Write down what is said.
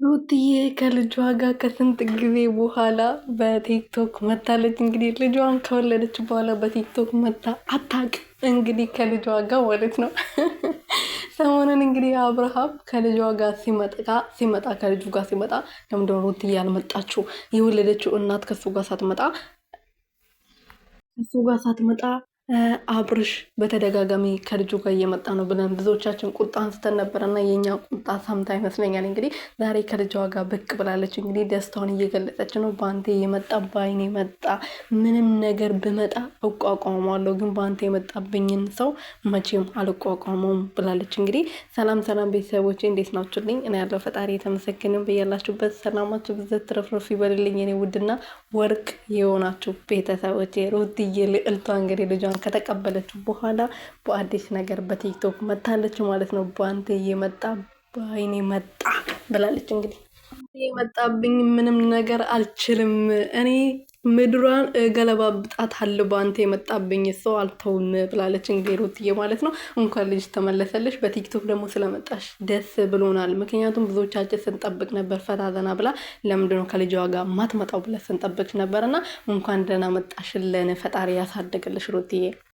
ሩትዬ ከልጇ ጋር ከስንት ጊዜ በኋላ በቲክቶክ መታለች። እንግዲህ ልጇን ከወለደች በኋላ በቲክቶክ መታ አታውቅም። እንግዲህ ከልጇ ጋር ማለት ነው። ሰሞኑን እንግዲህ አብርሃም ከልጇ ጋር ሲመጣ ከልጁ ጋር ሲመጣ ለምንድን ነው ሩትዬ ያልመጣችው? የወለደችው እናት ከሱ ጋር ሳትመጣ አብርሽ በተደጋጋሚ ከልጁ ጋር እየመጣ ነው ብለን ብዙዎቻችን ቁጣ አንስተን ነበረ እና የኛ ቁጣ ሰምታ ይመስለኛል እንግዲህ ዛሬ ከልጇ ጋር ብቅ ብላለች። እንግዲህ ደስታውን እየገለጸች ነው። በአንቴ የመጣ በአይኔ የመጣ ምንም ነገር ብመጣ እቋቋመዋለሁ፣ ግን በአንተ የመጣብኝን ሰው መቼም አልቋቋመውም ብላለች። እንግዲህ ሰላም ሰላም ቤተሰቦች እንዴት ናችሁልኝ? እኔ ያለው ፈጣሪ የተመሰገነው በያላችሁበት ሰላማችሁ ብዘት ትረፍረፍ ይበልልኝ። እኔ ውድና ወርቅ የሆናችሁ ቤተሰቦች ሩትዬ ልዕልቷ እንግዲህ ልጇን ከተቀበለችው በኋላ በአዲስ ነገር በቲክቶክ መታለች ማለት ነው። በአንተ የመጣ በአይኔ መጣ ብላለች። እንግዲህ የመጣብኝ ምንም ነገር አልችልም፣ እኔ ምድሯን ገለባብጣት አለ በአንተ የመጣብኝ ሰው አልተውም ብላለች። እንግዲህ ሩትዬ ማለት ነው። እንኳን ልጅ ተመለሰልሽ። በቲክቶክ ደግሞ ስለመጣሽ ደስ ብሎናል። ምክንያቱም ብዙዎቻችን ስንጠብቅ ነበር ፈታ ዘና ብላ ለምንድነው ከልጇ ጋር ማትመጣው ብለን ስንጠብቅ ነበር እና እንኳን ደህና መጣሽልን። ፈጣሪ ያሳደግልሽ ሩትዬ።